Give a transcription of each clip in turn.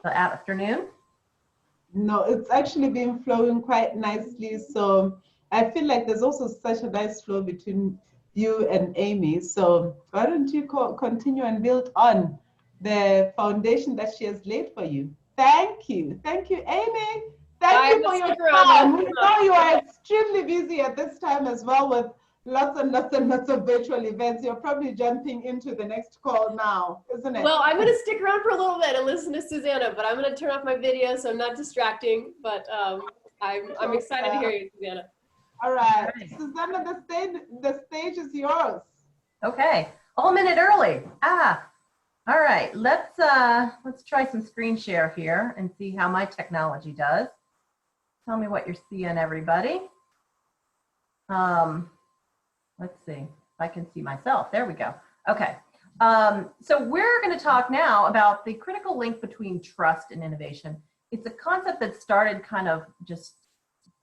the afternoon? No, it's actually been flowing quite nicely. So I feel like there's also such a nice flow between you and Amy. So why don't you continue and build on the foundation that she has laid for you? Thank you. Thank you, Amy. Thank you for your time. We know you are extremely busy at this time as well with lots and lots and lots of virtual events. You're probably jumping into the next call now, isn't it? Well, I'm going to stick around for a little bit and listen to Susannah, but I'm going to turn off my video so I'm not distracting. But I'm excited to hear you, Susannah. All right, Susannah, the stage is yours. Okay, a minute early. All right. Let's try some screen share here and see how my technology does. Tell me what you're seeing, everybody. Let's see if I can see myself. There we go. Okay. So we're going to talk now about the critical link between trust and innovation. It's a concept that started kind of just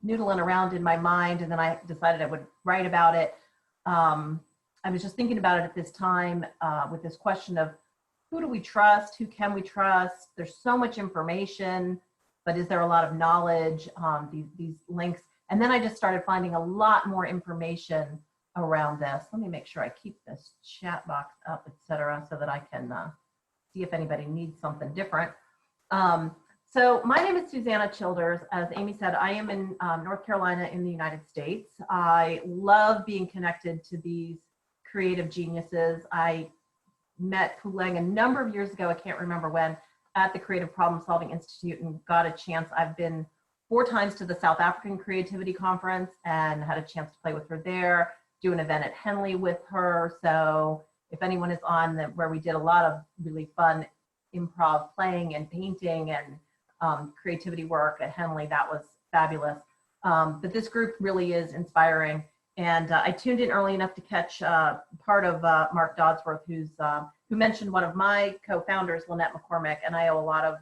noodling around in my mind, and then I decided I would write about it. I was just thinking about it at this time with this question of who do we trust? Who can we trust? There's so much information, but is there a lot of knowledge, these links? And then I just started finding a lot more information around this. Let me make sure I keep this chat box up, etc., so that I can see if anybody needs something different. So my name is Susannah Childers. As Amy said, I am in North Carolina in the United States. I love being connected to these creative geniuses. I met Puleng a number of years ago, I can't remember when, at the Creative Problem Solving Institute and got a chance. I've been 4 times to the South African Creativity Conference and had a chance to play with her there, do an event at Henley with her. So if anyone is on where we did a lot of really fun improv playing and painting and creativity work at Henley, that was fabulous. But this group really is inspiring. And I tuned in early enough to catch part of Mark Dodsworth, who mentioned one of my co-founders, Lynette McCormick, and I owe a lot of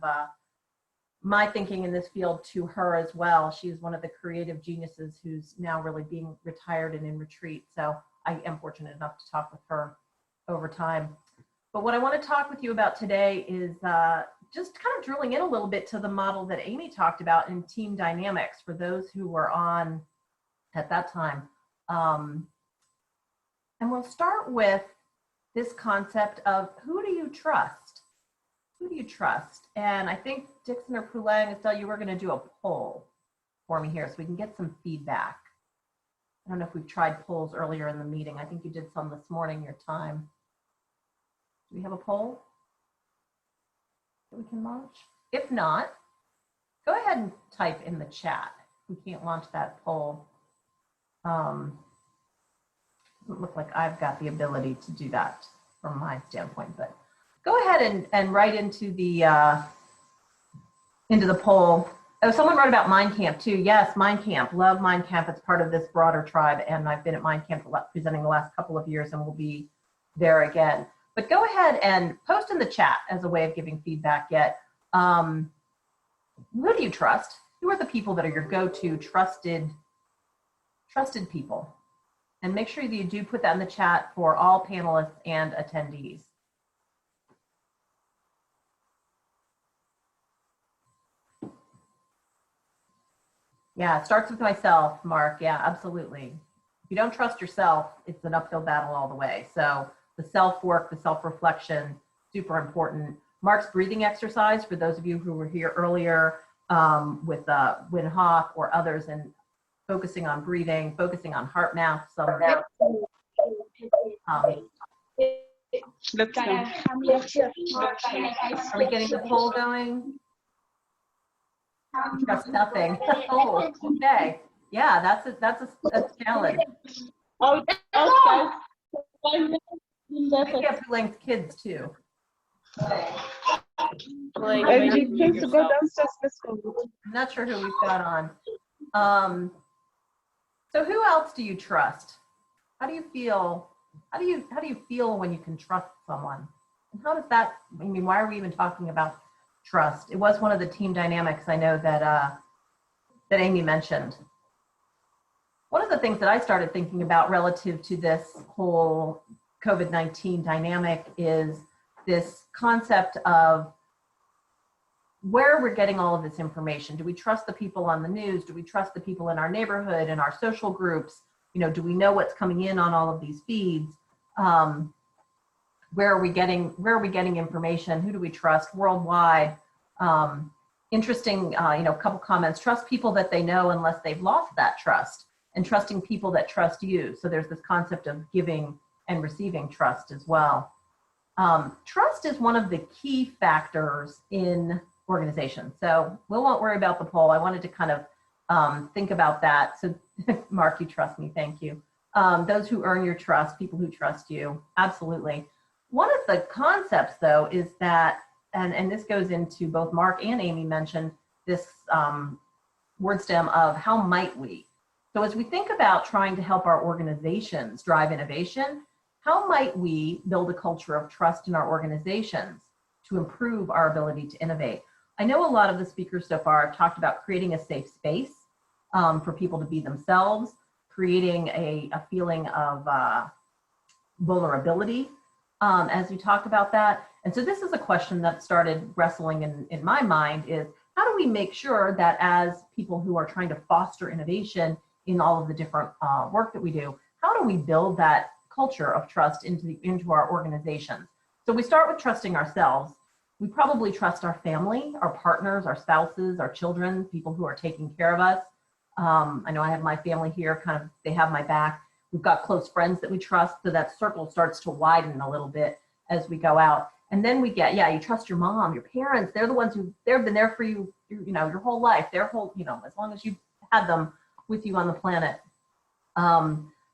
my thinking in this field to her as well. She's one of the creative geniuses who's now really being retired and in retreat. So I am fortunate enough to talk with her over time. But what I want to talk with you about today is just kind of drilling in a little bit to the model that Amy talked about in team dynamics for those who were on at that time. And we'll start with this concept of who do you trust? Who do you trust? And I think Dixon or Puleng, Estelle, you were going to do a poll for me here so we can get some feedback. I don't know if we've tried polls earlier in the meeting. I think you did some this morning, your time. Do we have a poll that we can launch? If not, go ahead and type in the chat. We can't launch that poll. Doesn't look like I've got the ability to do that from my standpoint, but go ahead and write into the poll. Oh, someone wrote about Mind Camp too. Yes, Mind Camp. Love Mind Camp. It's part of this broader tribe, and I've been at Mind Camp presenting the last couple of years, and will be there again. But go ahead and post in the chat as a way of giving feedback yet. Who do you trust? Who are the people that are your go-to trusted people? And make sure that you do put that in the chat for all panelists and attendees. Yeah, it starts with myself, Mark. Yeah, absolutely. If you don't trust yourself, it's an uphill battle all the way. So the self-work, the self-reflection, super important. Mark's breathing exercise, for those of you who were here earlier with Wim Hof or others, and focusing on breathing, focusing on heart math. Are we getting the poll going? Trust nothing. Oh, okay. Yeah, that's a challenge. Oh, okay. We have Puleng's kids too. Please go downstairs. Let's go. I'm not sure who we've got on. So who else do you trust? How do you feel? How do you feel when you can trust someone? And how does that? I mean, why are we even talking about trust? It was one of the team dynamics I know that Amy mentioned. One of the things that I started thinking about relative to this whole COVID-19 dynamic is this concept of where we're getting all of this information. Do we trust the people on the news? Do we trust the people in our neighborhood, in our social groups? You know, do we know what's coming in on all of these feeds? Where are we getting information? Who do we trust worldwide? Interesting, you know, a couple comments. Trust people that they know unless they've lost that trust, and trusting people that trust you. So there's this concept of giving and receiving trust as well. Trust is one of the key factors in organizations. So we won't worry about the poll. I wanted to kind of think about that. So Mark, you trust me, thank you. Those who earn your trust, people who trust you, absolutely. One of the concepts though is that, and this goes into both Mark and Amy mentioned this word stem of how might we. So as we think about trying to help our organizations drive innovation, how might we build a culture of trust in our organizations to improve our ability to innovate? I know a lot of the speakers so far have talked about creating a safe space for people to be themselves, creating a feeling of vulnerability as we talk about that. And so this is a question that started wrestling in my mind is, how do we make sure that as people who are trying to foster innovation in all of the different work that we do, how do we build that culture of trust into our organizations? So we start with trusting ourselves. We probably trust our family, our partners, our spouses, our children, people who are taking care of us. I know I have my family here, kind of, they have my back. We've got close friends that we trust, so that circle starts to widen a little bit as we go out. And then we get, you trust your mom, your parents. They're the ones who, they've been there for you, you know, your whole life, their whole, you know, as long as you've had them with you on the planet.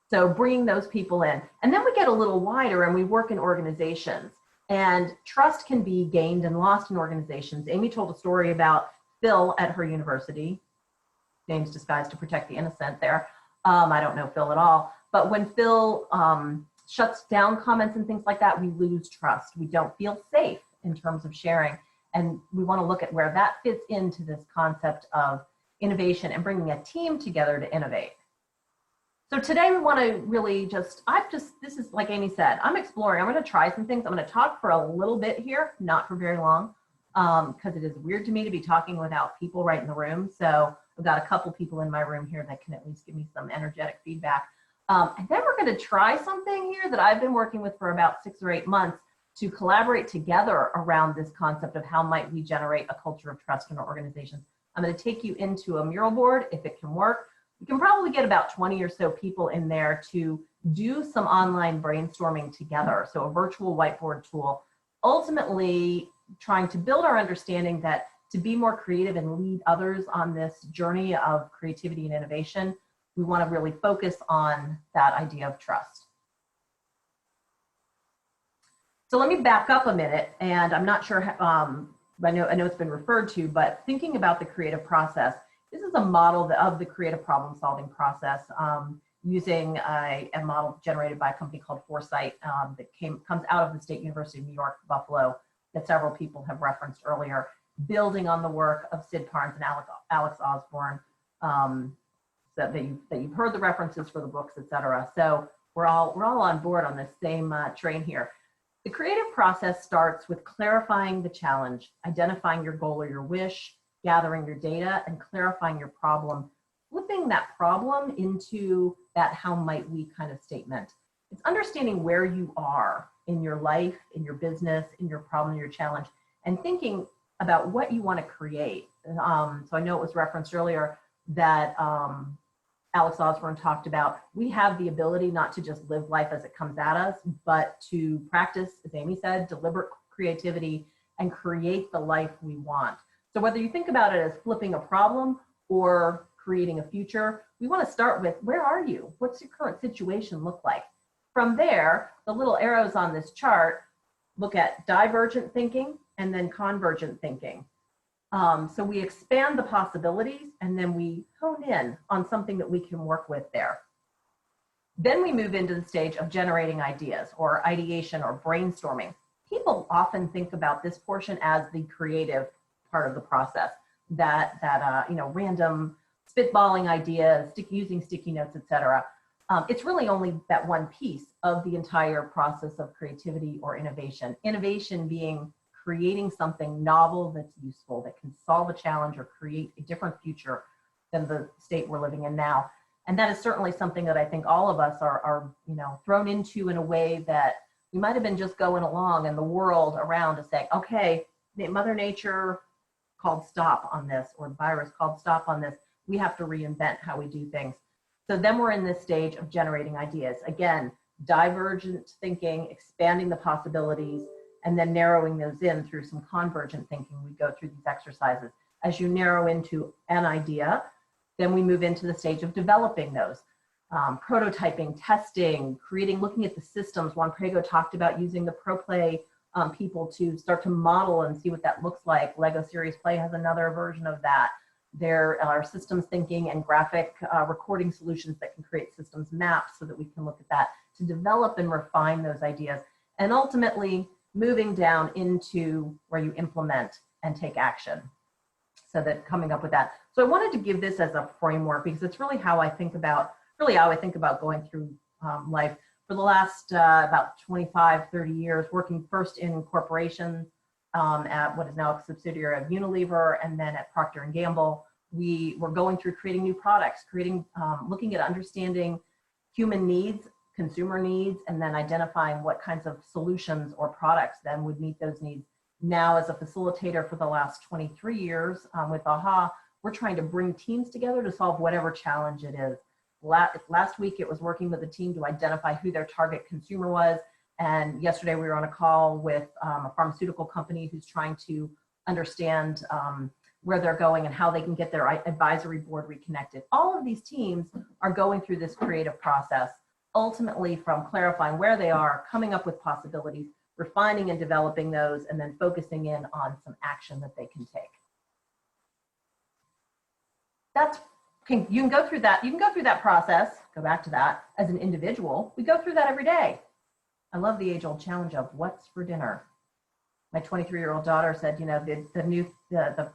So bringing those people in. And then we get a little wider and we work in organizations. And trust can be gained and lost in organizations. Amy told a story about Phil at her university. Names disguised to protect the innocent there. I don't know Phil at all. But when Phil shuts down comments and things like that, we lose trust. We don't feel safe in terms of sharing. And we want to look at where that fits into this concept of innovation and bringing a team together to innovate. So today we want to really this is like Amy said, I'm exploring, I'm going to try some things. I'm going to talk for a little bit here, not for very long, because it is weird to me to be talking without people right in the room. So I've got a couple people in my room here that can at least give me some energetic feedback. And then we're going to try something here that I've been working with for about 6 or 8 months to collaborate together around this concept of how might we generate a culture of trust in our organizations. I'm going to take you into a mural board if it can work. We can probably get about 20 or so people in there to do some online brainstorming together. So a virtual whiteboard tool, ultimately trying to build our understanding that to be more creative and lead others on this journey of creativity and innovation, we want to really focus on that idea of trust. So let me back up a minute, and I'm not sure, I know it's been referred to, but thinking about the creative process, this is a model of the creative problem solving process using a model generated by a company called Foresight that comes out of the State University of New York, Buffalo, that several people have referenced earlier, building on the work of Sid Parnes and Alex Osborne, that you've heard the references for the books, etc. So we're all on board on this same train here. The creative process starts with clarifying the challenge, identifying your goal or your wish, gathering your data, and clarifying your problem, flipping that problem into that how might we kind of statement. It's understanding where you are in your life, in your business, in your problem, your challenge, and thinking about what you want to create. So I know it was referenced earlier that Alex Osborne talked about, we have the ability not to just live life as it comes at us, but to practice, as Amy said, deliberate creativity and create the life we want. So whether you think about it as flipping a problem or creating a future, we want to start with, where are you? What's your current situation look like? From there, the little arrows on this chart look at divergent thinking and then convergent thinking. So we expand the possibilities and then we hone in on something that we can work with there. Then we move into the stage of generating ideas or ideation or brainstorming. People often think about this portion as the creative part of the process, that random spitballing ideas, using sticky notes, etc. It's really only that one piece of the entire process of creativity or innovation. Innovation being creating something novel that's useful, that can solve a challenge or create a different future than the state we're living in now. And that is certainly something that I think all of us are thrown into in a way that we might have been just going along, and the world around is saying, okay, Mother Nature called stop on this, or the virus called stop on this. We have to reinvent how we do things. So then we're in this stage of generating ideas. Again, divergent thinking, expanding the possibilities, and then narrowing those in through some convergent thinking. We go through these exercises. As you narrow into an idea, then we move into the stage of developing those. Prototyping, testing, creating, looking at the systems. Juan Prego talked about using the ProPlay people to start to model and see what that looks like. Lego Serious Play has another version of that. There are systems thinking and graphic recording solutions that can create systems maps so that we can look at that to develop and refine those ideas. And ultimately moving down into where you implement and take action. So that coming up with that. So I wanted to give this as a framework because it's really how I think about going through life. For the last about 25, 30 years, working first in corporations at what is now a subsidiary of Unilever, and then at Procter & Gamble. We were going through creating new products, looking at understanding human needs, consumer needs, and then identifying what kinds of solutions or products then would meet those needs. Now, as a facilitator for the last 23 years with AHA, we're trying to bring teams together to solve whatever challenge it is. Last week, it was working with a team to identify who their target consumer was. And yesterday, we were on a call with a pharmaceutical company who's trying to understand where they're going and how they can get their advisory board reconnected. All of these teams are going through this creative process, ultimately from clarifying where they are, coming up with possibilities, refining and developing those, and then focusing in on some action that they can take. You can go through that. You can go through that process, go back to that, as an individual. We go through that every day. I love the age-old challenge of what's for dinner. My 23-year-old daughter said, the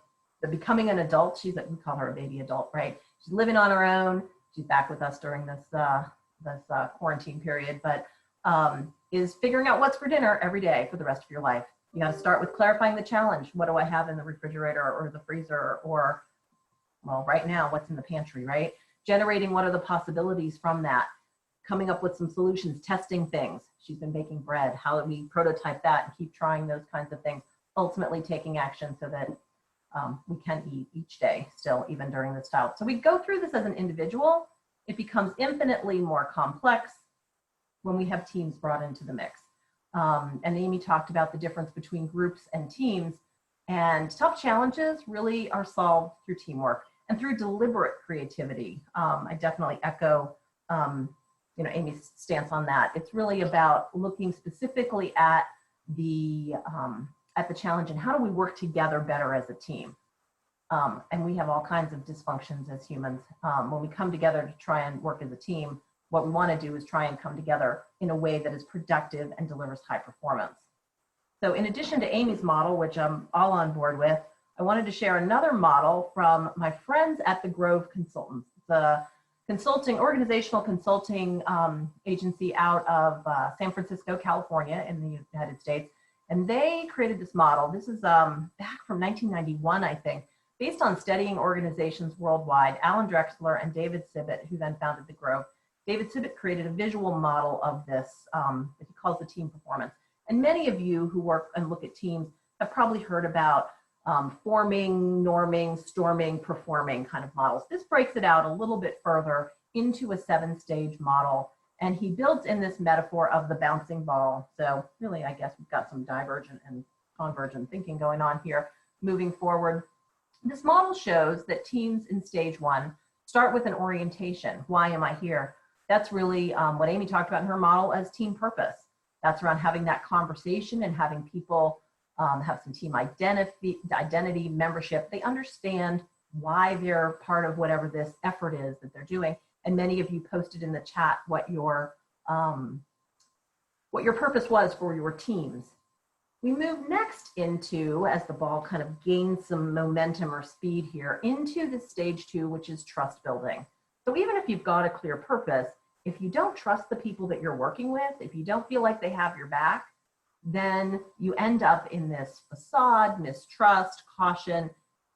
becoming an adult, we call her a baby adult, right? She's living on her own. She's back with us during this quarantine period, but is figuring out what's for dinner every day for the rest of your life. You got to start with clarifying the challenge. What do I have in the refrigerator or the freezer, or, well, right now, what's in the pantry, right? Generating what are the possibilities from that, coming up with some solutions, testing things. She's been baking bread. How do we prototype that and keep trying those kinds of things, ultimately taking action so that we can eat each day still, even during this time. So we go through this as an individual. It becomes infinitely more complex when we have teams brought into the mix. And Amy talked about the difference between groups and teams, and tough challenges really are solved through teamwork and through deliberate creativity. I definitely echo Amy's stance on that. It's really about looking specifically at the challenge and how do we work together better as a team. And we have all kinds of dysfunctions as humans. When we come together to try and work as a team, what we want to do is try and come together in a way that is productive and delivers high performance. So in addition to Amy's model, which I'm all on board with, I wanted to share another model from my friends at the Grove Consultants, the organizational consulting agency out of San Francisco, California in the United States. And they created this model. This is back from 1991, I think, based on studying organizations worldwide. Alan Drexler and David Sibbitt, who then founded the Grove. David Sibbitt created a visual model of this that he calls the team performance. And many of you who work and look at teams have probably heard about forming, norming, storming, performing kind of models. This breaks it out a little bit further into a 7-stage model. And he built in this metaphor of the bouncing ball. So really, I guess we've got some divergent and convergent thinking going on here moving forward. This model shows that teams in stage 1 start with an orientation. Why am I here? That's really what Amy talked about in her model as team purpose. That's around having that conversation and having people have some team identity, membership. They understand why they're part of whatever this effort is that they're doing. And many of you posted in the chat what your purpose was for your teams. We move next into, as the ball kind of gains some momentum or speed here, into the stage 2, which is trust building. So even if you've got a clear purpose, if you don't trust the people that you're working with, if you don't feel like they have your back, then you end up in this facade, mistrust, caution,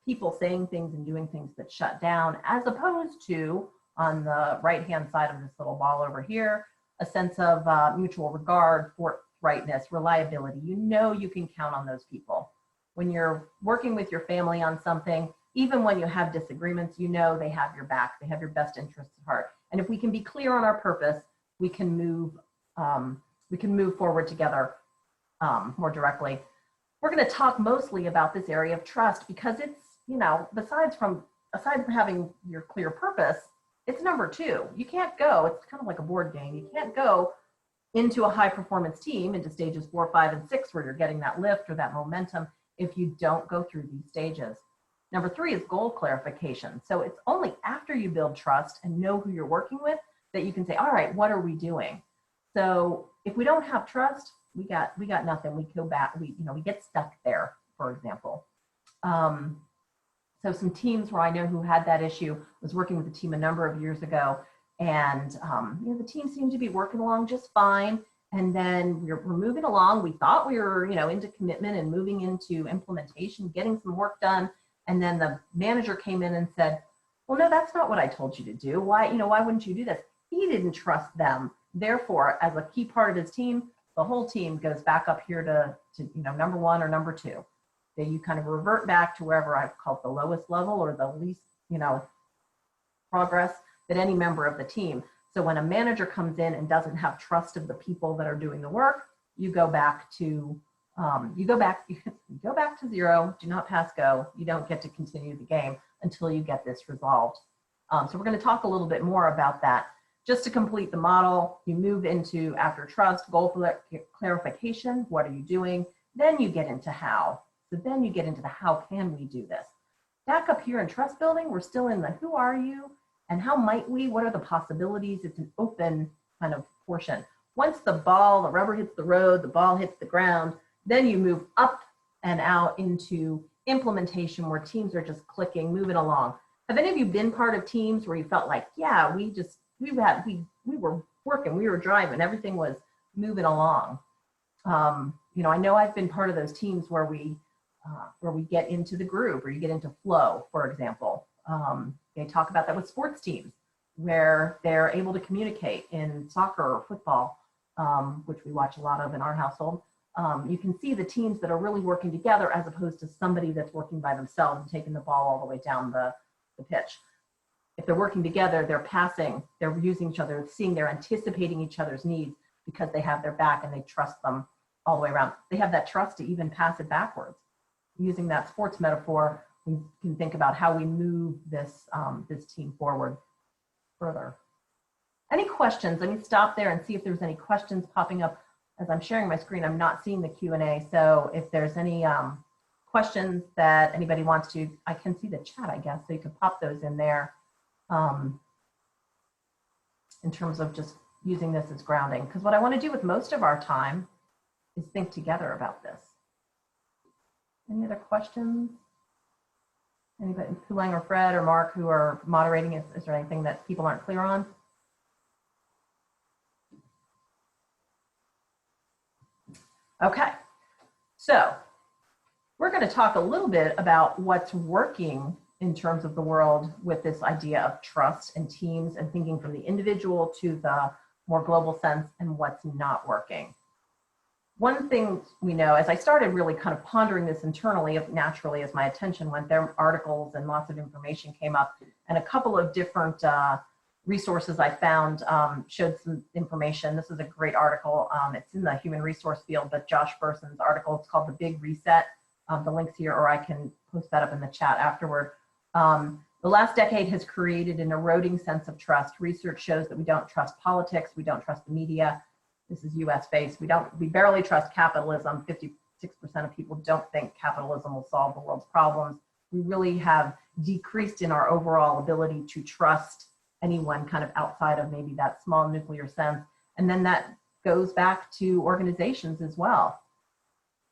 people saying things and doing things that shut down, as opposed to, on the right-hand side of this little ball over here, a sense of mutual regard, forthrightness, reliability. You know you can count on those people. When you're working with your family on something, even when you have disagreements, you know they have your back, they have your best interests at heart. And if we can be clear on our purpose, we can move forward together more directly. We're going to talk mostly about this area of trust because it's, you know, aside from having your clear purpose, it's number two. You can't go, it's kind of like a board game. You can't go into a high performance team into stages 4, 5, and 6 where you're getting that lift or that momentum if you don't go through these stages. Number 3 is goal clarification. So it's only after you build trust and know who you're working with that you can say, all right, what are we doing? So if we don't have trust, we got nothing. We go back, we get stuck there, for example. So some teams where I know who had that issue, was working with a team a number of years ago, and the team seemed to be working along just fine. And then we're moving along. We thought we were, into commitment and moving into implementation, getting some work done. And then the manager came in and said, well, no, that's not what I told you to do. Why wouldn't you do this? He didn't trust them. Therefore, as a key part of his team, the whole team goes back up here to number 1 or number 2. Then you kind of revert back to wherever I've called the lowest level or the least, progress that any member of the team. So when a manager comes in and doesn't have trust of the people that are doing the work, you go back to zero. Do not pass go. You don't get to continue the game until you get this resolved. So we're going to talk a little bit more about that. Just to complete the model, you move into, after trust, goal clarification. What are you doing? Then you get into how. So then you get into the how can we do this. Back up here in trust building, we're still in the who are you and how might we, what are the possibilities? It's an open kind of portion. Once the rubber hits the road, the ball hits the ground, then you move up and out into implementation where teams are just clicking, moving along. Have any of you been part of teams where you felt like, yeah, we were working, we were driving, everything was moving along? I know I've been part of those teams where we get into the groove, or you get into flow, for example. They talk about that with sports teams, where they're able to communicate in soccer or football, which we watch a lot of in our household. You can see the teams that are really working together as opposed to somebody that's working by themselves and taking the ball all the way down the pitch. If they're working together, they're passing, they're using each other, they're anticipating each other's needs because they have their back and they trust them all the way around. They have that trust to even pass it backwards. Using that sports metaphor, we can think about how we move this team forward further. Any questions? Let me stop there and see if there's any questions popping up. As I'm sharing my screen, I'm not seeing the Q&A. So if there's any questions that anybody wants to, I can see the chat, I guess, so you can pop those in there in terms of just using this as grounding. Because what I want to do with most of our time is think together about this. Any other questions? Anybody, Pulang or Fred or Mark, who are moderating, is there anything that people aren't clear on? Okay, so we're going to talk a little bit about what's working in terms of the world with this idea of trust and teams and thinking from the individual to the more global sense and what's not working. One thing we know, as I started really kind of pondering this internally, naturally as my attention went there, articles and lots of information came up, and a couple of different resources I found showed some information. This is a great article. It's in the human resource field, but Josh Burson's article, it's called The Big Reset. The link's here, or I can post that up in the chat afterward. The last decade has created an eroding sense of trust. Research shows that we don't trust politics, we don't trust the media. This is US based. We barely trust capitalism. 56% of people don't think capitalism will solve the world's problems. We really have decreased in our overall ability to trust anyone kind of outside of maybe that small nuclear sense. And then that goes back to organizations as well.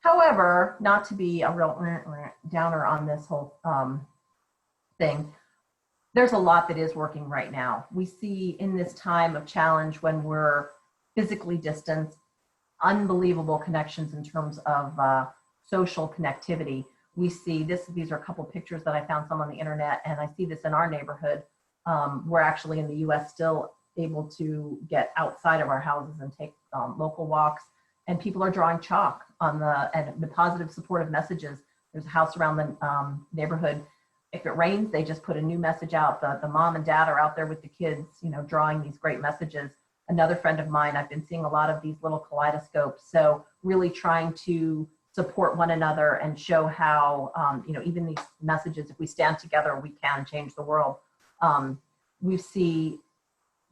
However, not to be a real downer on this whole thing, there's a lot that is working right now. We see in this time of challenge when we're physically distanced, unbelievable connections in terms of social connectivity. We see this, these are a couple pictures that I found some on the internet, and I see this in our neighborhood. We're actually in the US still able to get outside of our houses and take local walks, and people are drawing chalk on the positive supportive messages. There's a house around the neighborhood. If it rains, they just put a new message out. The mom and dad are out there with the kids, you know, drawing these great messages. Another friend of mine, I've been seeing a lot of these little kaleidoscopes. So really trying to support one another and show how, you know, even these messages, if we stand together, we can change the world. We see,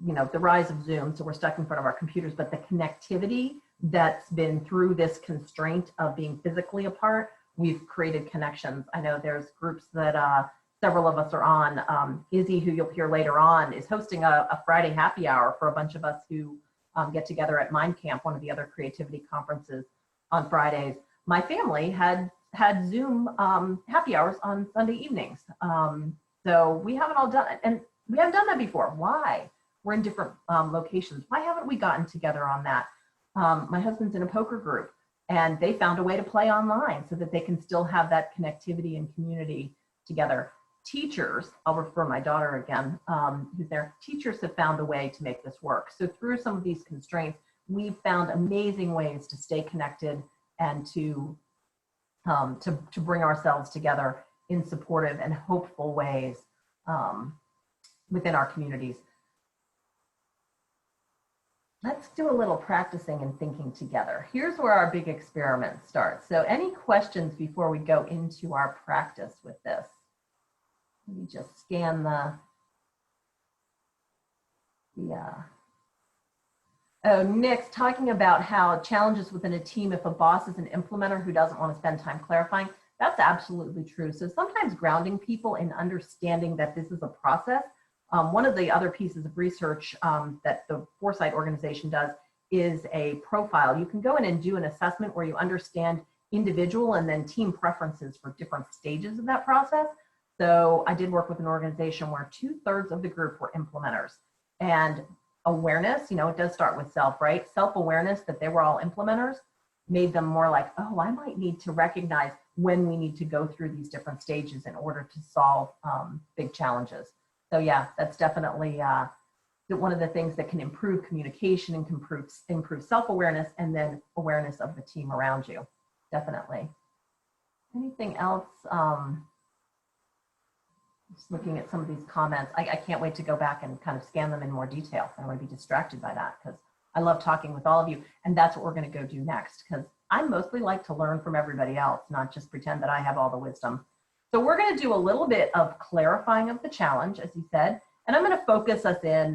you know, the rise of Zoom, so we're stuck in front of our computers, but the connectivity that's been through this constraint of being physically apart, we've created connections. I know there's groups that several of us are on. Izzy, who you'll hear later on, is hosting a Friday happy hour for a bunch of us who get together at Mind Camp, one of the other creativity conferences on Fridays. My family had Zoom happy hours on Sunday evenings. So we haven't all done it, and we haven't done that before. Why? We're in different locations. Why haven't we gotten together on that? My husband's in a poker group, and they found a way to play online so that they can still have that connectivity and community together. Teachers, I'll refer my daughter again, who's there. Teachers have found a way to make this work. So through some of these constraints, we've found amazing ways to stay connected and to bring ourselves together in supportive and hopeful ways within our communities. Let's do a little practicing and thinking together. Here's where our big experiment starts. So any questions before we go into our practice with this? Let me just scan oh, Nick's talking about how challenges within a team if a boss is an implementer who doesn't want to spend time clarifying. That's absolutely true. So sometimes grounding people in understanding that this is a process. One of the other pieces of research that the Foresight organization does is a profile. You can go in and do an assessment where you understand individual and then team preferences for different stages of that process. So I did work with an organization where 2/3 of the group were implementers. And awareness, you know, it does start with self, right? Self-awareness that they were all implementers made them more like, oh, I might need to recognize when we need to go through these different stages in order to solve big challenges. So yeah, that's definitely one of the things that can improve communication and improve self-awareness and then awareness of the team around you, definitely. Anything else? Just looking at some of these comments. I can't wait to go back and kind of scan them in more detail. I don't want to be distracted by that because I love talking with all of you, and that's what we're going to go do next because I mostly like to learn from everybody else, not just pretend that I have all the wisdom. So we're going to do a little bit of clarifying of the challenge, as you said, and I'm going to focus us in,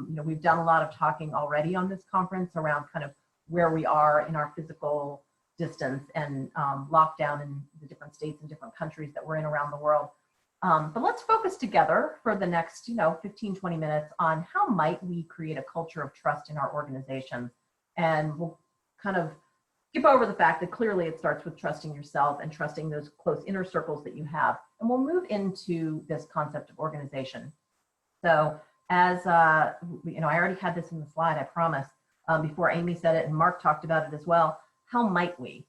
you know, we've done a lot of talking already on this conference around kind of where we are in our physical distance and lockdown in the different states and different countries that we're in around the world. But let's focus together for the next, you know, 15, 20 minutes on how might we create a culture of trust in our organizations. And we'll kind of skip over the fact that clearly it starts with trusting yourself and trusting those close inner circles that you have. And we'll move into this concept of organization. So as, you know, I already had this in the slide, I promise, before Amy said it and Mark talked about it as well. How might we?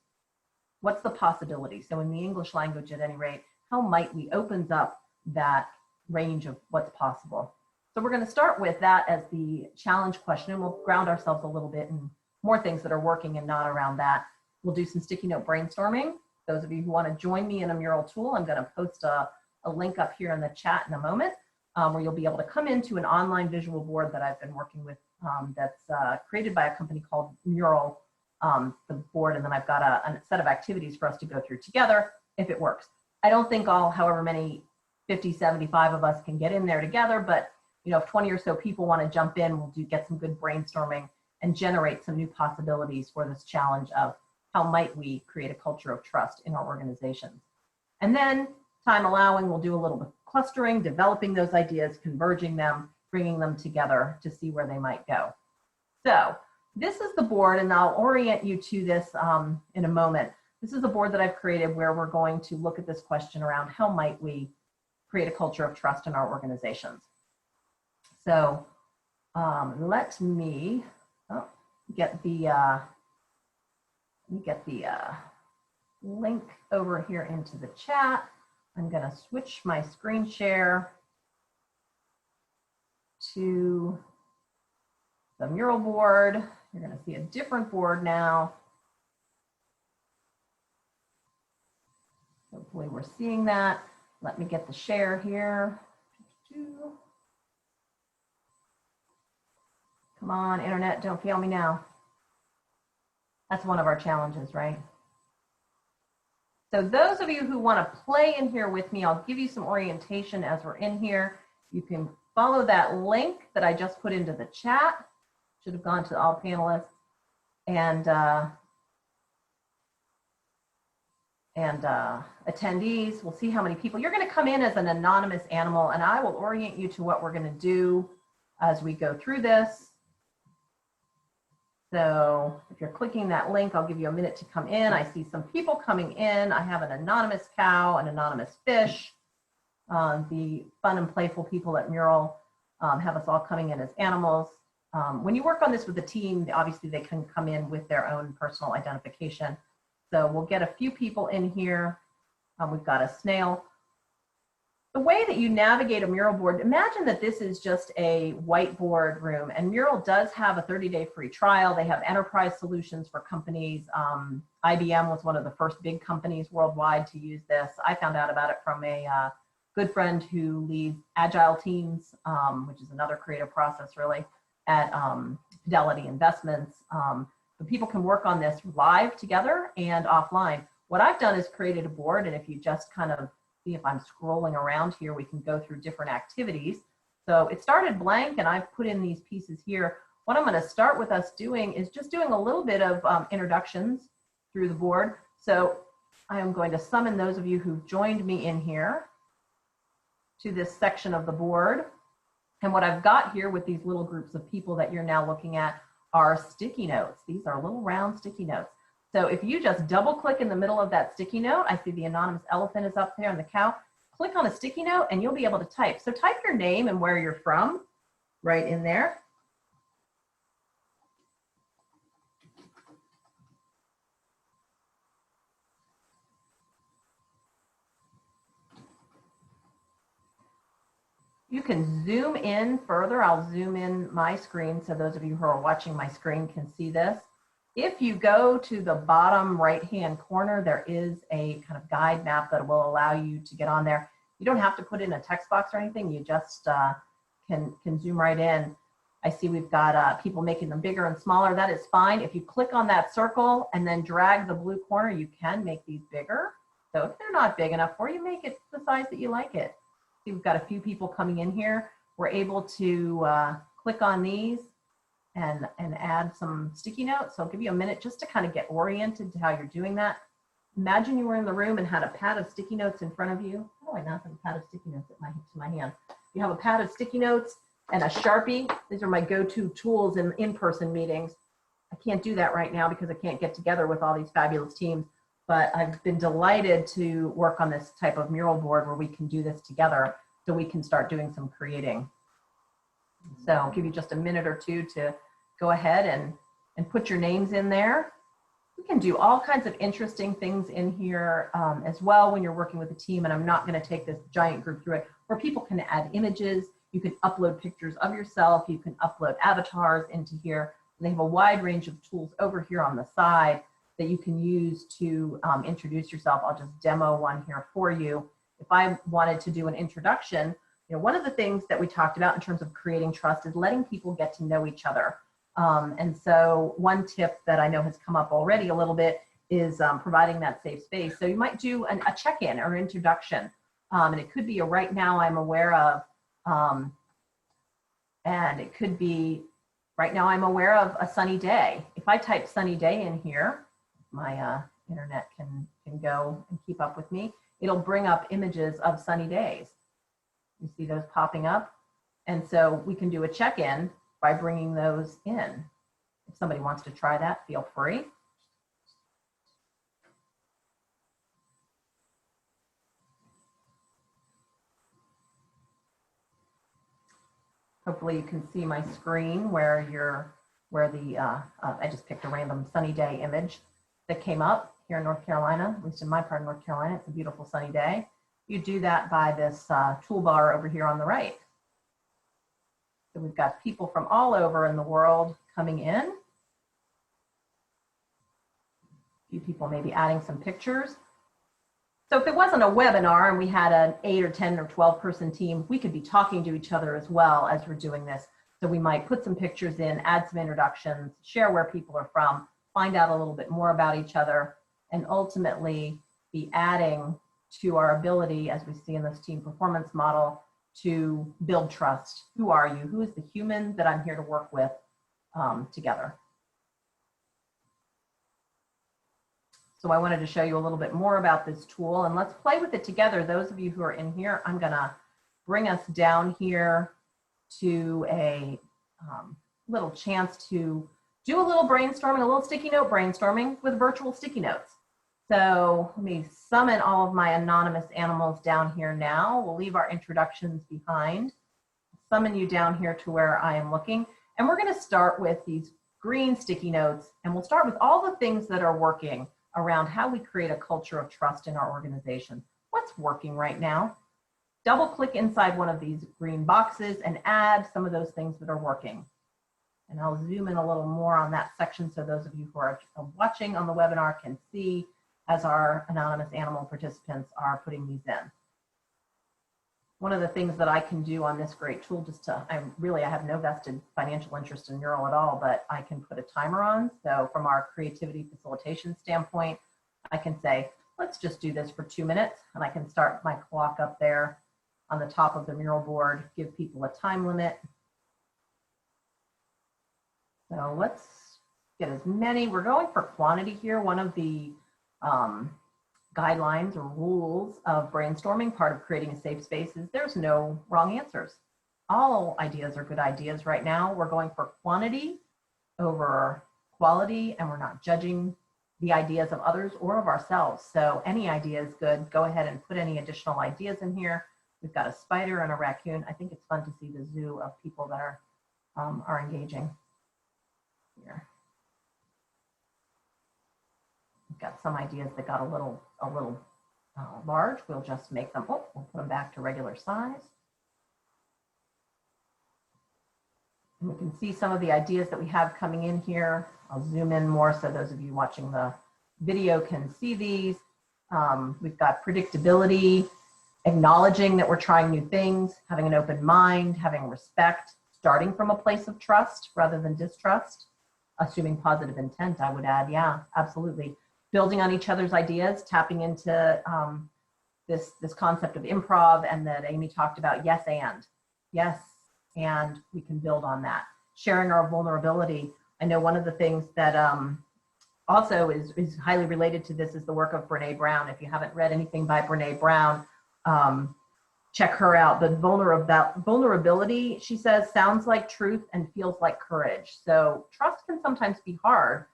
What's the possibility? So in the English language, at any rate, how might we opens up that range of what's possible. So we're going to start with that as the challenge question, and we'll ground ourselves a little bit in more things that are working and not around that. We'll do some sticky note brainstorming. Those of you who want to join me in a mural tool, I'm going to post a link up here in the chat in a moment where you'll be able to come into an online visual board that I've been working with that's created by a company called Mural, the board, and then I've got a set of activities for us to go through together if it works. I don't think all, however many, 50, 75 of us can get in there together, but you know, if 20 or so people want to jump in, we'll get some good brainstorming and generate some new possibilities for this challenge of how might we create a culture of trust in our organizations. And then, time allowing, we'll do a little bit of clustering, developing those ideas, converging them, bringing them together to see where they might go. So this is the board, and I'll orient you to this in a moment. This is the board that I've created where we're going to look at this question around how might we create a culture of trust in our organizations. So let me get the Let me get the link over here into the chat. I'm going to switch my screen share to the mural board. You're going to see a different board now. Hopefully we're seeing that. Let me get the share here. Come on, internet, don't fail me now. That's one of our challenges, right? So those of you who want to play in here with me, I'll give you some orientation as we're in here. You can follow that link that I just put into the chat. Should have gone to all panelists. And attendees. We'll see how many people. You're going to come in as an anonymous animal, and I will orient you to what we're going to do as we go through this. So if you're clicking that link, I'll give you a minute to come in. I see some people coming in. I have an anonymous cow, an anonymous fish. The fun and playful people at Mural have us all coming in as animals. When you work on this with a team, obviously they can come in with their own personal identification. So we'll get a few people in here. We've got a snail. The way that you navigate a mural board, imagine that this is just a whiteboard room, and Mural does have a 30-day free trial. They have enterprise solutions for companies. IBM was one of the first big companies worldwide to use this. I found out about it from a good friend who leads agile teams, which is another creative process really, at Fidelity Investments. But people can work on this live together and offline. What I've done is created a board, and if you just kind of see if I'm scrolling around here, we can go through different activities. So it started blank, and I've put in these pieces here. What I'm going to start with us doing is just doing a little bit of introductions through the board. So I am going to summon those of you who've joined me in here to this section of the board. And what I've got here with these little groups of people that you're now looking at are sticky notes. These are little round sticky notes. So if you just double click in the middle of that sticky note, I see the anonymous elephant is up there and the cow. Click on a sticky note and you'll be able to type. So type your name and where you're from right in there. You can zoom in further. I'll zoom in my screen so those of you who are watching my screen can see this. If you go to the bottom right-hand corner, there is a kind of guide map that will allow you to get on there. You don't have to put in a text box or anything. You just can zoom right in. I see we've got people making them bigger and smaller. That is fine. If you click on that circle and then drag the blue corner, you can make these bigger. So if they're not big enough for you, make it the size that you like it. See, we've got a few people coming in here. We're able to click on these and add some sticky notes. So I'll give you a minute just to kind of get oriented to how you're doing that. Imagine you were in the room and had a pad of sticky notes in front of you. How do I not have a pad of sticky notes at my hand? You have a pad of sticky notes and a Sharpie. These are my go-to tools in in-person meetings. I can't do that right now because I can't get together with all these fabulous teams, but I've been delighted to work on this type of mural board where we can do this together so we can start doing some creating. So I'll give you just a minute or two to go ahead and put your names in there. We can do all kinds of interesting things in here as well when you're working with a team, and I'm not going to take this giant group through it, where people can add images. You can upload pictures of yourself. You can upload avatars into here. And they have a wide range of tools over here on the side that you can use to introduce yourself. I'll just demo one here for you. If I wanted to do an introduction, you know, one of the things that we talked about in terms of creating trust is letting people get to know each other. And so one tip that I know has come up already a little bit is providing that safe space. So you might do a check-in or introduction. And it could be a right now I'm aware of, and it could be right now I'm aware of a sunny day. If I type sunny day in here, my internet can go and keep up with me. It'll bring up images of sunny days. You see those popping up? And so we can do a check-in by bringing those in. If somebody wants to try that, feel free. Hopefully you can see my screen where the I just picked a random sunny day image. that came up here in North Carolina, at least in my part of North Carolina. It's a beautiful sunny day. You do that by this toolbar over here on the right. So we've got people from all over in the world coming in. A few people maybe adding some pictures. So if it wasn't a webinar and we had an 8 or 10 or 12 person team, we could be talking to each other as well as we're doing this. So we might put some pictures in, add some introductions, share where people are from, find out a little bit more about each other, and ultimately be adding to our ability, as we see in this team performance model, to build trust. Who are you? Who is the human that I'm here to work with together? So I wanted to show you a little bit more about this tool, and let's play with it together. Those of you who are in here, I'm gonna bring us down here to a little chance to do a little brainstorming, a little sticky note brainstorming with virtual sticky notes. So let me summon all of my anonymous animals down here now. We'll leave our introductions behind. Summon you down here to where I am looking. And we're gonna start with these green sticky notes, and we'll start with all the things that are working around how we create a culture of trust in our organization. What's working right now? Double click inside one of these green boxes and add some of those things that are working. And I'll zoom in a little more on that section so those of you who are watching on the webinar can see as our anonymous animal participants are putting these in. One of the things that I can do on this great tool, I have no vested financial interest in Mural at all, but I can put a timer on. So from our creativity facilitation standpoint, I can say, let's just do this for 2 minutes, and I can start my clock up there on the top of the mural board, give people a time limit. So let's get as many, we're going for quantity here. One of the guidelines or rules of brainstorming, part of creating a safe space, is there's no wrong answers. All ideas are good ideas right now. We're going for quantity over quality, and we're not judging the ideas of others or of ourselves. So any idea is good. Go ahead and put any additional ideas in here. We've got a spider and a raccoon. I think it's fun to see the zoo of people that are engaging here. We've got some ideas that got a little large. We'll just make them, we'll put them back to regular size. And we can see some of the ideas that we have coming in here. I'll zoom in more so those of you watching the video can see these. We've got predictability, acknowledging that we're trying new things, having an open mind, having respect, starting from a place of trust rather than distrust, assuming positive intent, I would add. Yeah, absolutely. Building on each other's ideas, tapping into this concept of improv, and that Amy talked about, yes, and we can build on that. Sharing our vulnerability. I know one of the things that also is highly related to this is the work of Brene Brown. If you haven't read anything by Brene Brown, check her out. The vulnerability, she says, sounds like truth and feels like courage. So trust can sometimes be hard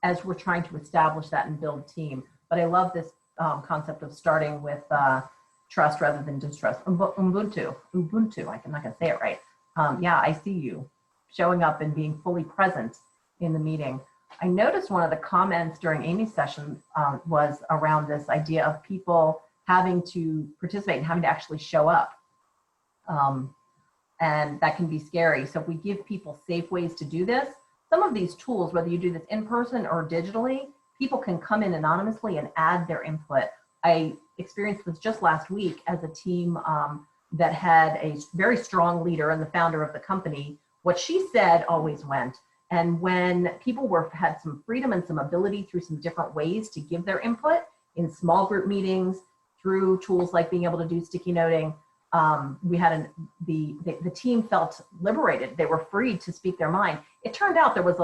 as we're trying to establish that and build team. But I love this concept of starting with trust rather than distrust. Ubuntu, I'm not gonna say it right. Yeah, I see you, showing up and being fully present in the meeting. I noticed one of the comments during Amy's session was around this idea of people having to participate and having to actually show up. And that can be scary. So if we give people safe ways to do this, some of these tools, whether you do this in person or digitally, people can come in anonymously and add their input. I experienced this just last week as a team that had a very strong leader and the founder of the company. What she said always went. And when people had some freedom and some ability through some different ways to give their input in small group meetings, through tools like being able to do sticky noting, we had the team felt liberated. They were free to speak their mind. It turned out there was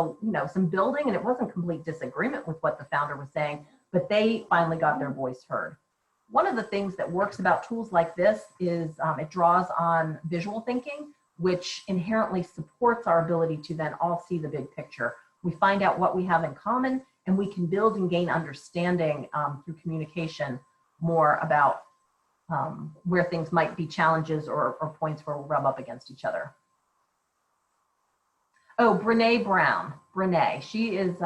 some building, and it wasn't complete disagreement with what the founder was saying, but they finally got their voice heard. One of the things that works about tools like this is it draws on visual thinking, which inherently supports our ability to then all see the big picture. We find out what we have in common, and we can build and gain understanding through communication more about where things might be challenges or points where we'll rub up against each other. Oh, Brene Brown. Brene, she is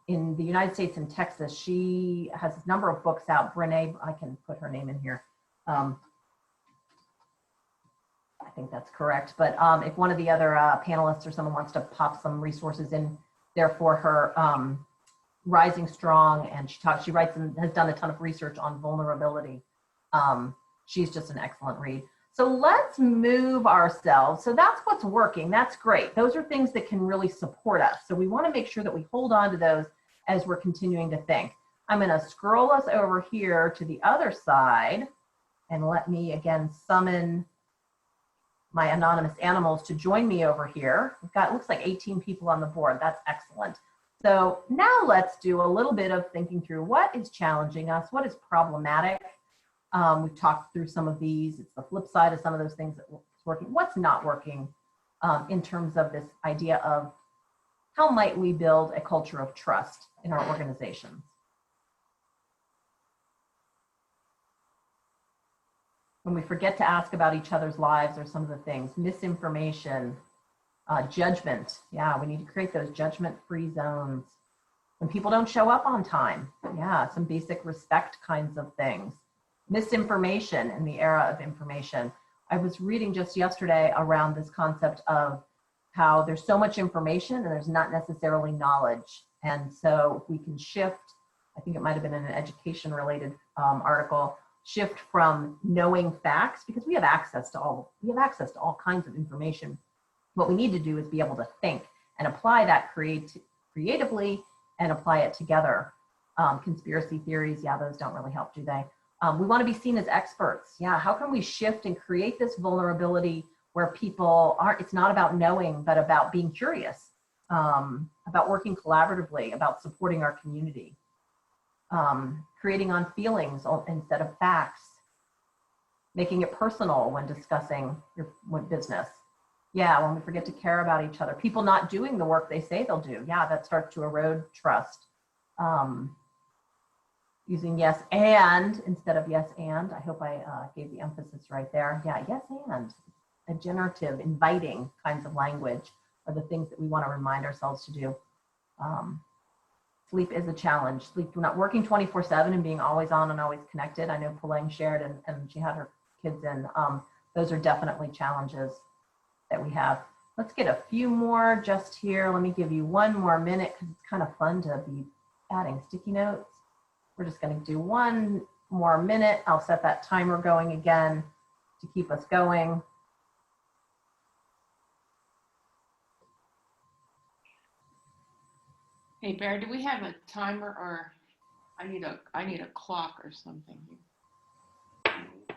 in the United States in Texas. She has a number of books out. Brene, I can put her name in here. I think that's correct. But if one of the other panelists or someone wants to pop some resources in there for her, Rising Strong, and she writes and has done a ton of research on vulnerability. She's just an excellent read. So let's move ourselves. So that's what's working. That's great. Those are things that can really support us. So we want to make sure that we hold on to those as we're continuing to think. I'm going to scroll us over here to the other side, and let me again summon my anonymous animals to join me over here. We've got, it looks like 18 people on the board. That's excellent. So now let's do a little bit of thinking through what is challenging us, what is problematic. We've talked through some of these. It's the flip side of some of those things that's working. What's not working in terms of this idea of how might we build a culture of trust in our organizations? When we forget to ask about each other's lives or some of the things, misinformation, judgment. Yeah, we need to create those judgment-free zones. When people don't show up on time, yeah, some basic respect kinds of things. Misinformation in the era of information. I was reading just yesterday around this concept of how there's so much information and there's not necessarily knowledge. And so if we can shift, I think it might have been in an education-related article, shift from knowing facts, because we have access to all kinds of information. What we need to do is be able to think and apply that creatively and apply it together. Conspiracy theories, yeah, those don't really help, do they? We want to be seen as experts. Yeah, how can we shift and create this vulnerability where people aren't, it's not about knowing, but about being curious, about working collaboratively, about supporting our community, creating on feelings instead of facts, making it personal when discussing your business. Yeah, when we forget to care about each other, people not doing the work they say they'll do. Yeah, that starts to erode trust. Using yes and instead of yes and. I hope I gave the emphasis right there. Yeah, yes and. A generative, inviting kinds of language are the things that we want to remind ourselves to do. Sleep is a challenge. Sleep, we're not working 24/7 and being always on and always connected. I know Pauline shared and she had her kids in. Those are definitely challenges that we have. Let's get a few more just here. Let me give you one more minute because it's kind of fun to be adding sticky notes. We're just going to do one more minute. I'll set that timer going again to keep us going. Hey Bear, do we have a timer, or I need a clock or something?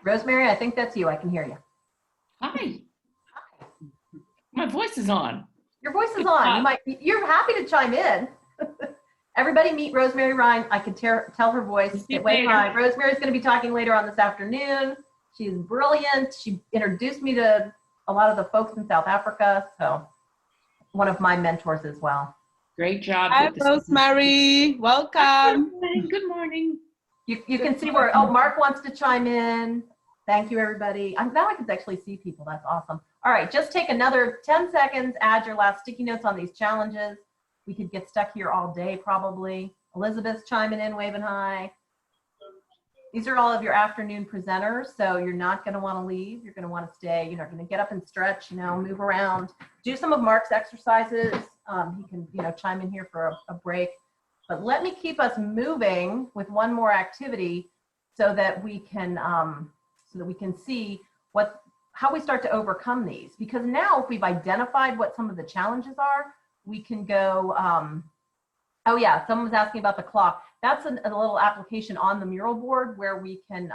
Rosemary, I think that's you. I can hear you. Hi. My voice is on. Your voice is on. You're happy to chime in. Everybody meet Rosemary Ryan. I can tell her voice. Wait, hi. Rosemary's going to be talking later on this afternoon. She's brilliant. She introduced me to a lot of the folks in South Africa. So one of my mentors as well. Great job. Hi, Rosemary. Welcome. Good morning. You can see where, oh, Mark wants to chime in. Thank you, everybody. Now I can actually see people. That's awesome. All right, just take another 10 seconds, add your last sticky notes on these challenges. We could get stuck here all day, probably. Elizabeth's chiming in, waving hi. These are all of your afternoon presenters, so you're not going to want to leave. You're going to want to stay. You're not going to get up and stretch, move around. Do some of Mark's exercises. He can, chime in here for a break. But let me keep us moving with one more activity so that we can see how we start to overcome these. Because now if we've identified what some of the challenges are, we can go, oh yeah, someone was asking about the clock. That's a little application on the mural board where we can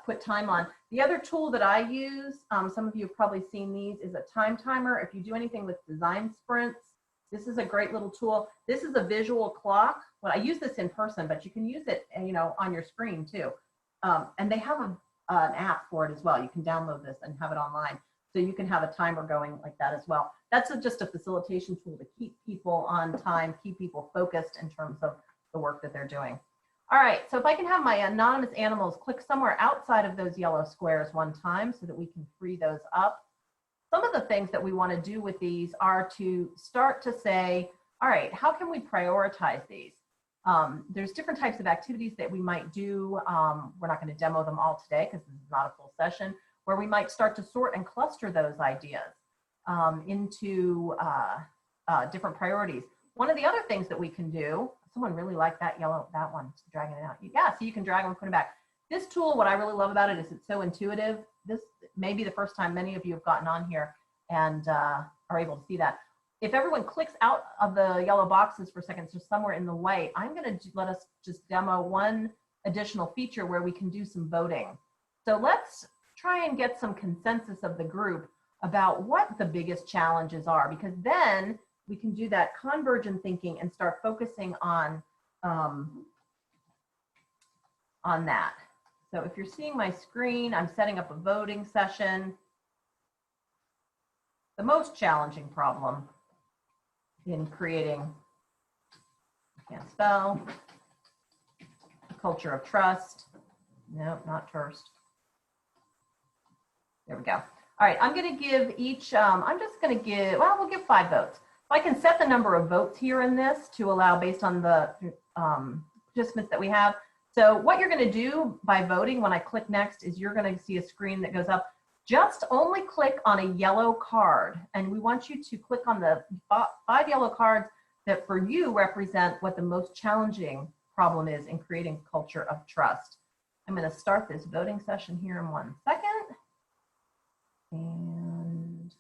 put time on. The other tool that I use, some of you have probably seen these, is a time timer. If you do anything with design sprints, this is a great little tool. This is a visual clock. Well, I use this in person, but you can use it, on your screen too. And they have an app for it as well. You can download this and have it online. So you can have a timer going like that as well. That's just a facilitation tool to keep people on time, keep people focused in terms of the work that they're doing. All right, so if I can have my anonymous animals click somewhere outside of those yellow squares one time so that we can free those up. Some of the things that we want to do with these are to start to say, all right, how can we prioritize these? There's different types of activities that we might do. We're not going to demo them all today because this is not a full session, where we might start to sort and cluster those ideas into different priorities. One of the other things that we can do, someone really liked that that one, dragging it out. Yeah, so you can drag them and put it back. This tool, what I really love about it is it's so intuitive. This may be the first time many of you have gotten on here and are able to see that. If everyone clicks out of the yellow boxes for a second, just somewhere in the white, I'm going to let us just demo one additional feature where we can do some voting. So let's try and get some consensus of the group about what the biggest challenges are, because then we can do that convergent thinking and start focusing on that. So if you're seeing my screen, I'm setting up a voting session. The most challenging problem in creating, I can't spell, a culture of trust. No, not Turst. There we go. All right, I'm going to give each, I'm just going to give, well, we'll give 5 votes. I can set the number of votes here in this to allow based on the participants that we have. So what you're going to do by voting when I click next is you're going to see a screen that goes up. Just only click on a yellow card, and we want you to click on the 5 yellow cards that for you represent what the most challenging problem is in creating a culture of trust. I'm going to start this voting session here in 1 second. And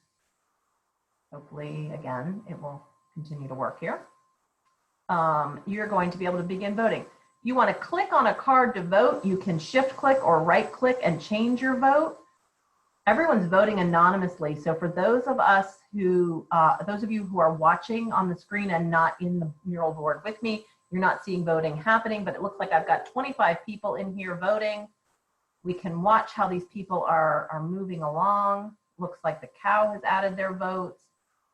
hopefully, again, it will continue to work here. You're going to be able to begin voting. You want to click on a card to vote. You can shift click or right click and change your vote. Everyone's voting anonymously. So for those of us who, those of you who are watching on the screen and not in the mural board with me, you're not seeing voting happening, but it looks like I've got 25 people in here voting. We can watch how these people are moving along. Looks like the cow has added their votes.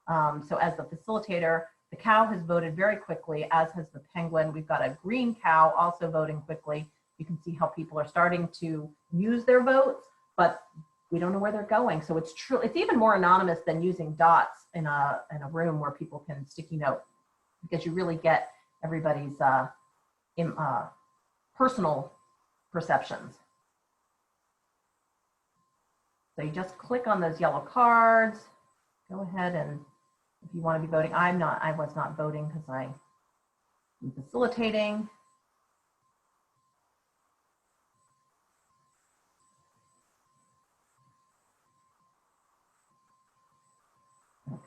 So as the facilitator, the cow has voted very quickly, as has the penguin. We've got a green cow also voting quickly. You can see how people are starting to use their votes, but we don't know where they're going. So it's true. It's even more anonymous than using dots in a room where people can sticky note, because you really get everybody's personal perceptions. So you just click on those yellow cards. Go ahead, and if you want to be voting, I was not voting because I'm facilitating.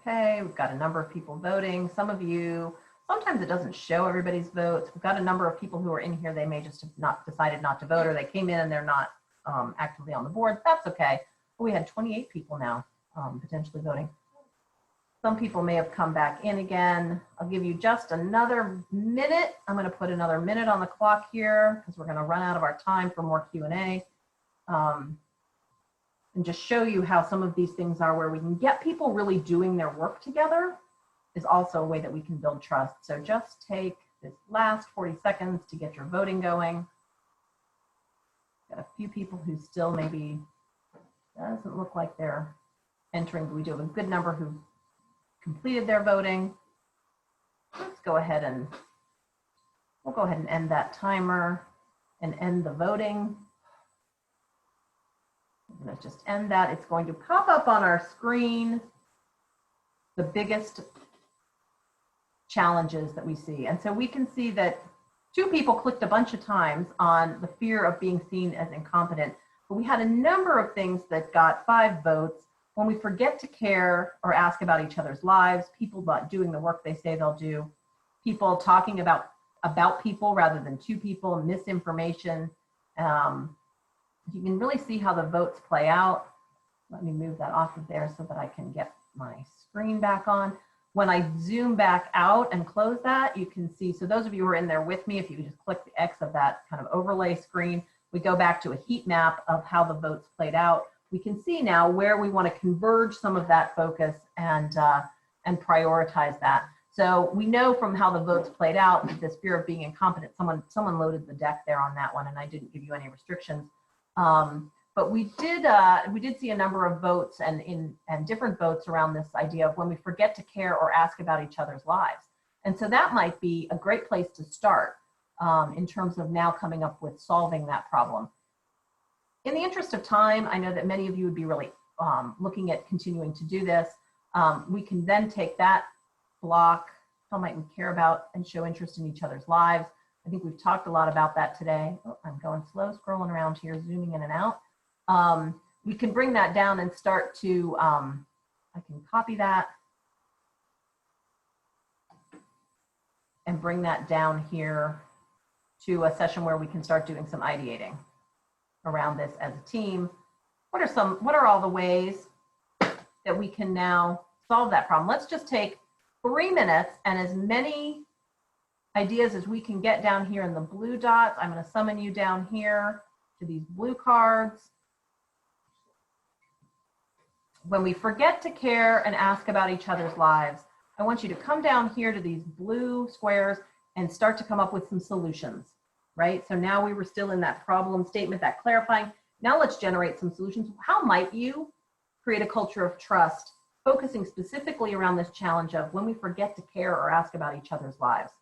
Okay, we've got a number of people voting. Some of you, sometimes it doesn't show everybody's votes. We've got a number of people who are in here. They may just have not decided not to vote, or they came in and they're not actively on the board. That's okay. But we had 28 people now potentially voting. Some people may have come back in again. I'll give you just another minute. I'm going to put another minute on the clock here because we're going to run out of our time for more Q&A. And just show you how some of these things are where we can get people really doing their work together is also a way that we can build trust. So just take this last 40 seconds to get your voting going. Got a few people who still maybe doesn't look like they're entering, but we do have a good number who completed their voting. Let's go ahead and we'll go ahead and end that timer and end the voting. I'm going to just end that. It's going to pop up on our screen the biggest challenges that we see. And so we can see that 2 people clicked a bunch of times on the fear of being seen as incompetent, but we had a number of things that got 5 votes. When we forget to care or ask about each other's lives, people not doing the work they say they'll do, people talking about people rather than to people, misinformation. You can really see how the votes play out. Let me move that off of there so that I can get my screen back on. When I zoom back out and close that, you can see, so those of you who are in there with me, if you just click the X of that kind of overlay screen, we go back to a heat map of how the votes played out. We can see now where we want to converge some of that focus and prioritize that. So we know from how the votes played out that this fear of being incompetent, someone loaded the deck there on that one, and I didn't give you any restrictions. But we did see a number of votes and different votes around this idea of when we forget to care or ask about each other's lives. And so that might be a great place to start in terms of now coming up with solving that problem. In the interest of time, I know that many of you would be really looking at continuing to do this. We can then take that block, how might we care about and show interest in each other's lives. I think we've talked a lot about that today. Oh, I'm going slow, scrolling around here, zooming in and out. We can bring that down and start to, I can copy that and bring that down here to a session where we can start doing some ideating around this as a team. What are all the ways that we can now solve that problem? Let's just take 3 minutes and as many ideas as we can get down here in the blue dots. I'm going to summon you down here to these blue cards. When we forget to care and ask about each other's lives, I want you to come down here to these blue squares and start to come up with some solutions, right? So now we were still in that problem statement, that clarifying. Now let's generate some solutions. How might you create a culture of trust, focusing specifically around this challenge of when we forget to care or ask about each other's lives?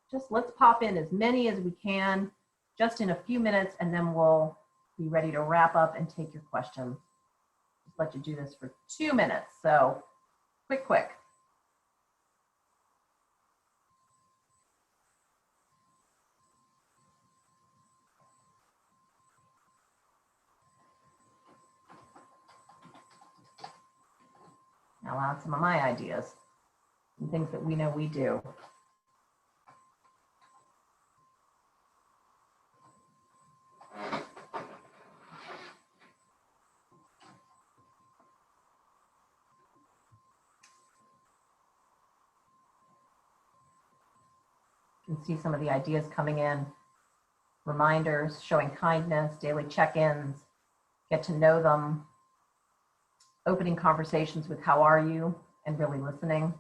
Just let's pop in as many as we can, just in a few minutes, and then we'll be ready to wrap up and take your questions. Just let you do this for 2 minutes. So quick. Now I'll add some of my ideas and things that we know we do. You can see some of the ideas coming in. Reminders, showing kindness, daily check-ins, get to know them. Opening conversations with how are you and really listening.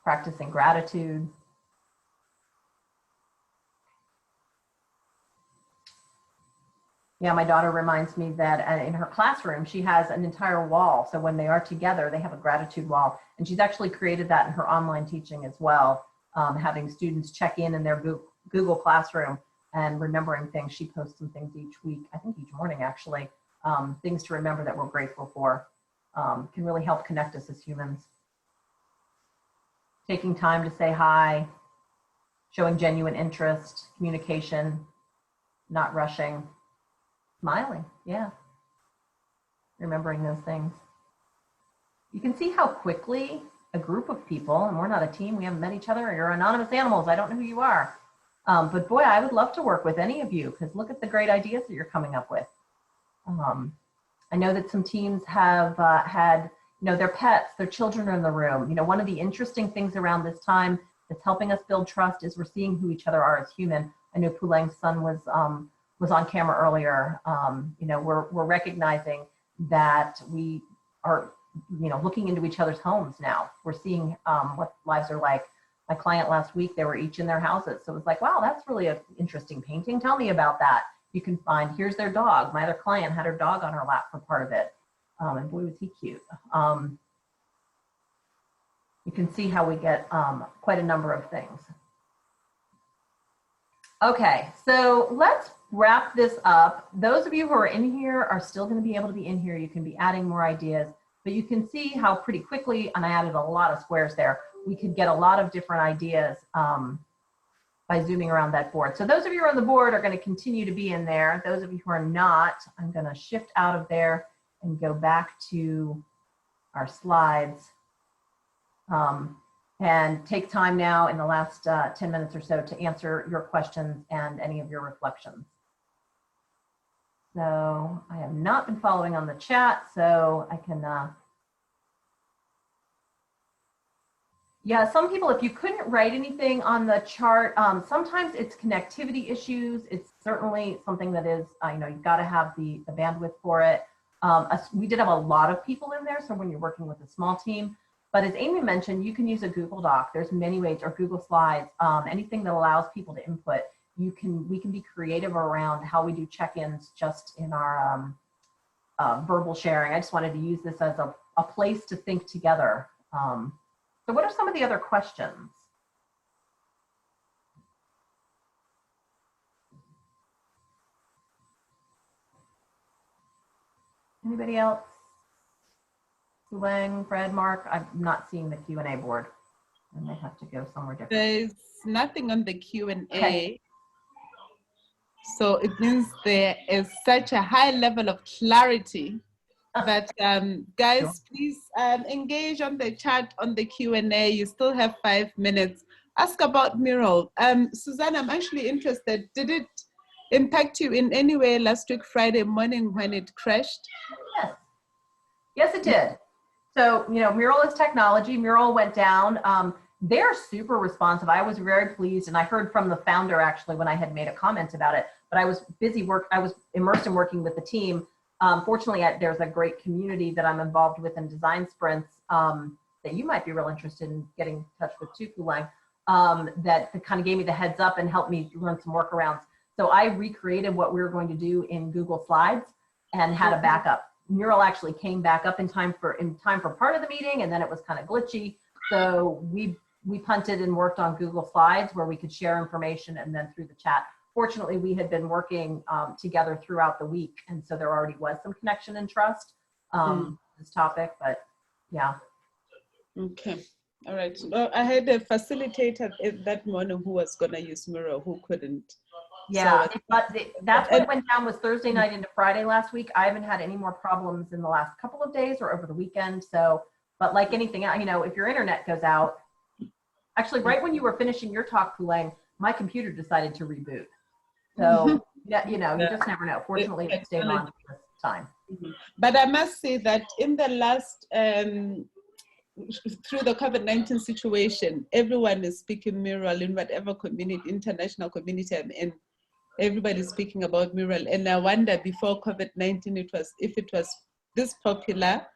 Practicing gratitude. Yeah, my daughter reminds me that in her classroom, she has an entire wall. So when they are together, they have a gratitude wall. And she's actually created that in her online teaching as well, having students check in their Google Classroom and remembering things. She posts some things each week, I think each morning actually, things to remember that we're grateful for. Can really help connect us as humans. Taking time to say hi, showing genuine interest, communication, not rushing. Smiling, yeah. Remembering those things. You can see how quickly a group of people, and we're not a team, we haven't met each other, you're anonymous animals, I don't know who you are. But boy, I would love to work with any of you because look at the great ideas that you're coming up with. I know that some teams have had, their pets, their children are in the room. One of the interesting things around this time that's helping us build trust is we're seeing who each other are as human. I know Pulang's son was on camera earlier. We're recognizing that we are, looking into each other's homes now. We're seeing what lives are like. My client last week, they were each in their houses. So it was like, wow, that's really an interesting painting. Tell me about that. You can find, here's their dog. My other client had her dog on her lap for part of it. And boy, was he cute. You can see how we get quite a number of things. Okay, so let's wrap this up. Those of you who are in here are still going to be able to be in here. You can be adding more ideas, but you can see how pretty quickly, and I added a lot of squares there, we could get a lot of different ideas by zooming around that board. So those of you who are on the board are going to continue to be in there. Those of you who are not, I'm going to shift out of there and go back to our slides. And take time now in the last 10 minutes or so to answer your questions and any of your reflections. So I have not been following on the chat, so I can, yeah, some people, if you couldn't write anything on the chart, sometimes it's connectivity issues. It's certainly something that is, you've got to have the bandwidth for it. We did have a lot of people in there, so when you're working with a small team. But as Amy mentioned, you can use a Google Doc. There's many ways, or Google Slides, anything that allows people to input. we can be creative around how we do check-ins just in our verbal sharing. I just wanted to use this as a place to think together. So what are some of the other questions? Anybody else? Lang, Fred, Mark, I'm not seeing the Q&A board. I may have to go somewhere different. There's nothing on the Q&A. Okay. So it means there is such a high level of clarity that guys, Sure. please engage on the chat on the Q&A. You still have 5 minutes. Ask about Mural. Susannah, I'm actually interested. Did it impact you in any way last week, Friday morning when it crashed? Yes. Yes, it did. So, you know, Mural is technology. Mural went down. They're super responsive. I was very pleased, and I heard from the founder actually when I had made a comment about it, but I was I was immersed in working with the team. Fortunately, there's a great community that I'm involved with in design sprints that you might be real interested in getting in touch with too, Kulang, that kind of gave me the heads up and helped me learn some workarounds. So I recreated what we were going to do in Google Slides and had a backup. Mural actually came back up in time for part of the meeting, and then it was kind of glitchy. So we punted and worked on Google Slides where we could share information and then through the chat. Fortunately, we had been working together throughout the week, and so there already was some connection and trust this topic, but yeah. Okay, all right. Well, I had a facilitator that morning who was gonna use Mural, who couldn't. Yeah, So, but that's when it went down, was Thursday night into Friday last week. I haven't had any more problems in the last couple of days or over the weekend. So, but like anything else, you know, if your internet goes out, actually right when you were finishing your talk, Kulang, my computer decided to reboot. So, yeah, you know, you just never know. Fortunately, it stayed on for this time. But I must say that in the last, through the COVID-19 situation, everyone is speaking Mural in whatever community, international community I'm in. Everybody's speaking about Mural. And I wonder before COVID-19, if it was this popular,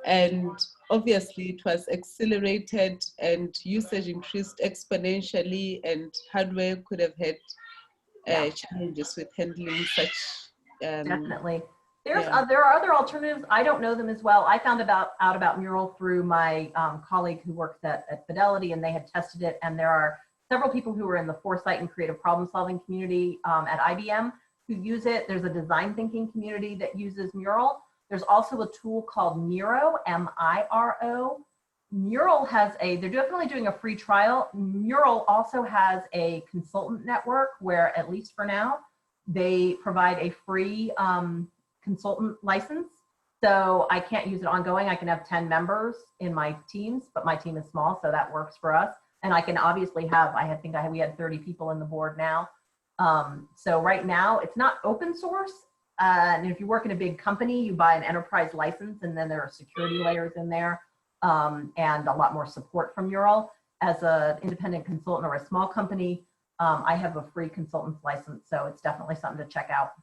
and obviously it was accelerated and usage increased exponentially, and hardware could have had challenges with handling such. Definitely. There are other alternatives. I don't know them as well. I found out about Mural through my colleague who works at Fidelity, and they had tested it. And there are several people who are in the foresight and creative problem solving community at IBM who use it. There's a design thinking community that uses Mural. There's also a tool called Miro, M-I-R-O. Mural has they're definitely doing a free trial. Mural also has a consultant network where, at least for now, they provide a free consultant license. So I can't use it ongoing. I can have 10 members in my teams, but my team is small, so that works for us. And I can obviously have, we had 30 people in the board now. So right now it's not open source. And if you work in a big company, you buy an enterprise license, and then there are security layers in there and a lot more support from Mural. As an independent consultant or a small company, I have a free consultant's license. So it's definitely something to check out.